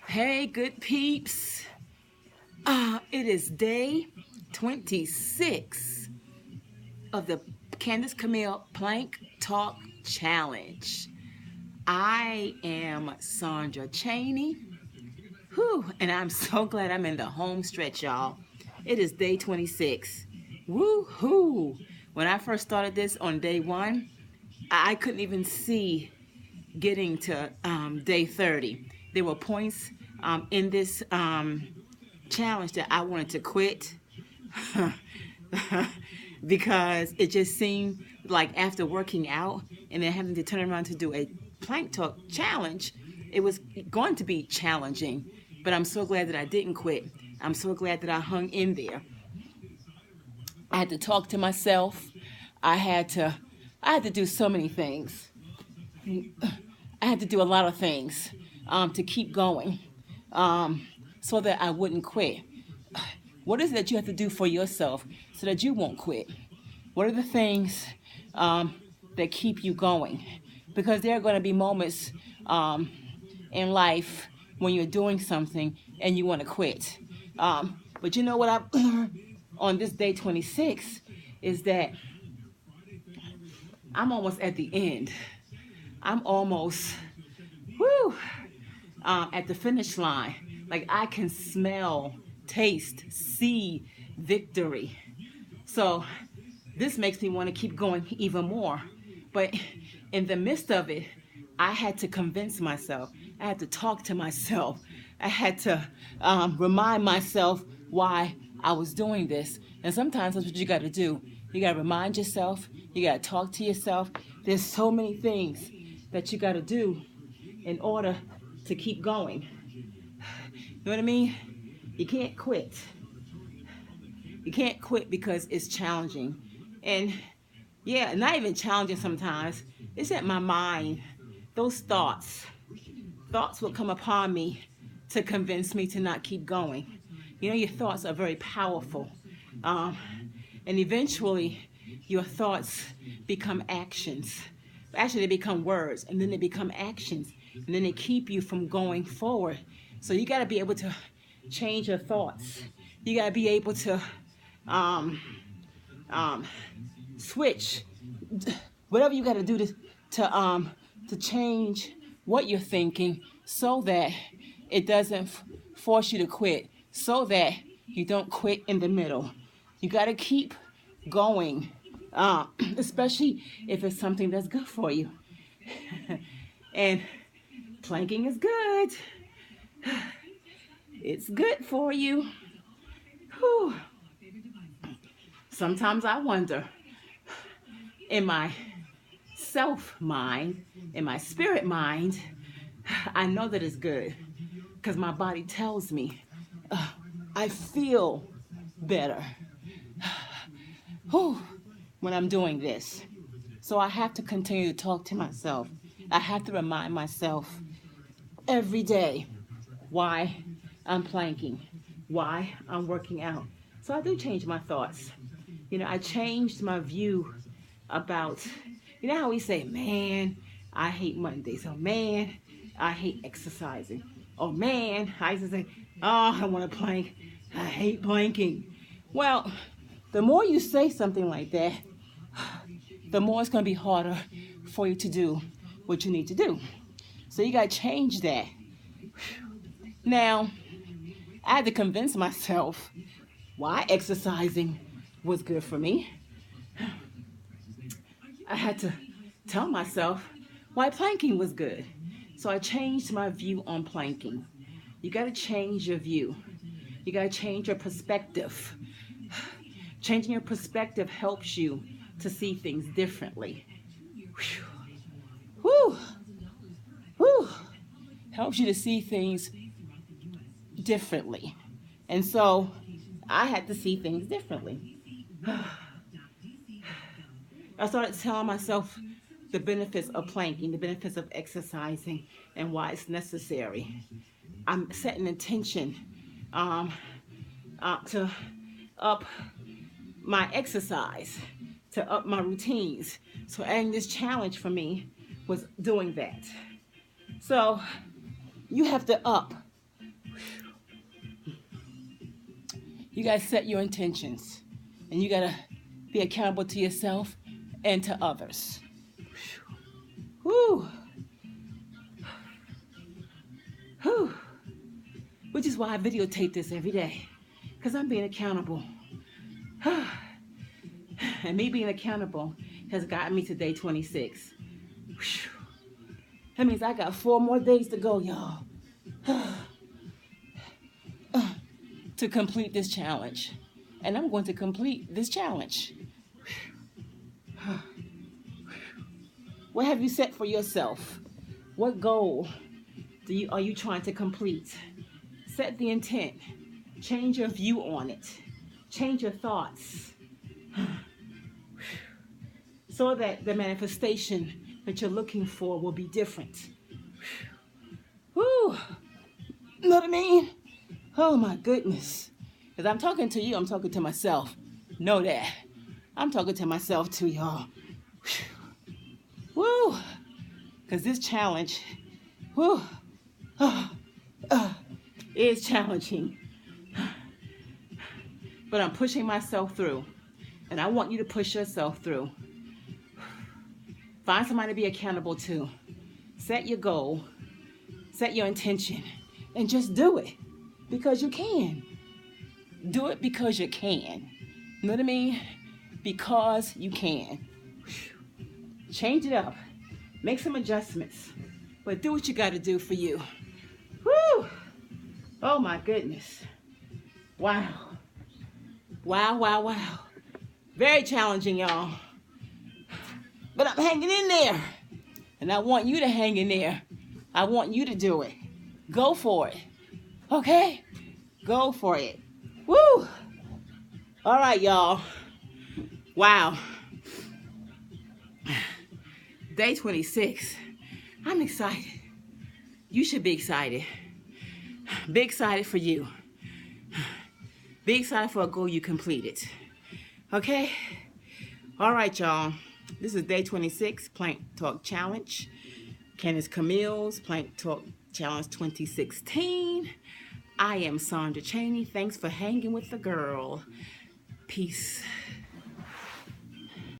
Hey, good peeps. It is day 26 of the Candace Camille Plank Talk Challenge. I am Sandra Cheney. Whew, and I'm so glad I'm in the home stretch, y'all. It is day 26. Woo-hoo. When I first started this on day one, I couldn't even see getting to day 30. There were points in this challenge that I wanted to quit because it just seemed like after working out and then having to turn around to do a plank talk challenge, it was going to be challenging. But I'm so glad that I didn't quit. I'm so glad that I hung in there. I had to talk to myself. I had to I had to do so many things. I had to do a lot of things to keep going so that I wouldn't quit. What is it that you have to do for yourself so that you won't quit? What are the things that keep you going? Because there are going to be moments in life when you're doing something and you want to quit. But you know what I've learned on this day 26 is that I'm almost at the end. I'm almost, whoo, at the finish line. Like I can smell, taste, see victory. So this makes me want to keep going even more. But in the midst of it, I had to convince myself. I had to talk to myself. I had to remind myself why I was doing this. And sometimes that's what you got to do. You got to remind yourself. You got to talk to yourself. There's so many things that you got to do in order to keep going. You know what I mean? You can't quit. You can't quit because it's challenging. And yeah, not even challenging sometimes. It's that my mind, those thoughts will come upon me to convince me to not keep going. You know, your thoughts are very powerful. Um, and eventually, your thoughts become actions. Actually, they become words, and then they become actions, and then they keep you from going forward. So you got to be able to change your thoughts. You got to be able to um, um, switch, whatever you got to do to change what you're thinking, so that it doesn't force you to quit, so that you don't quit in the middle. You got to keep going, especially if it's something that's good for you. And planking is good. It's good for you. Whew. Sometimes I wonder, in my self mind, in my spirit mind, I know that it's good because my body tells me I feel better whew, when I'm doing this. So I have to continue to talk to myself. I have to remind myself every day why I'm planking, why I'm working out. So I do change my thoughts. You know, I changed my view about, you know how we say, man, I hate Mondays. Oh, man, I hate exercising. Oh, man, I used to say, oh, I want to plank. I hate planking. Well, the more you say something like that, the more it's going to be harder for you to do what you need to do. So you got to change that. Now, I had to convince myself why exercising was good for me. I had to tell myself why planking was good. So I changed my view on planking. You got to change your view. You got to change your perspective. Changing your perspective helps you to see things differently. Whew. Whew. Helps you to see things differently. And so I had to see things differently. I started telling myself the benefits of planking, the benefits of exercising, and why it's necessary. I'm setting intention um, to up my exercise, to up my routines. So adding this challenge for me was doing that. So you have to up You got to set your intentions. And you got to be accountable to yourself and to others. Whew. Whew. Which is why I videotape this every day. Because I'm being accountable. And me being accountable has gotten me to day 26. That means I got 4 more days to go, y'all. To complete this challenge. And I'm going to complete this challenge. What have you set for yourself? What goal are you trying to complete? Set the intent. Change your view on it. Change your thoughts. So that the manifestation that you're looking for will be different. Whew. You know what I mean? Oh my goodness. As I'm talking to you, I'm talking to myself. Know that. I'm talking to myself too, y'all. Woo. Because this challenge, whew, is challenging. But I'm pushing myself through. And I want you to push yourself through. Find somebody to be accountable to. Set your goal. Set your intention. And just do it. Because you can. Do it because you can. You know what I mean? Because you can. Change it up. Make some adjustments. But do what you got to do for you. Woo! Oh my goodness. Wow. Wow, wow, wow. Very challenging, y'all. But I'm hanging in there. And I want you to hang in there. I want you to do it. Go for it. Okay? Go for it. Woo! All right, y'all. Wow. Day 26. I'm excited. You should be excited. Be excited for you. Be excited for a goal you completed. Okay? All right, y'all. This is day 26, Plank Talk Challenge. Candace Camille's Plank Talk Challenge 2016. I am Sandra Chaney. Thanks for hanging with the girl. Peace.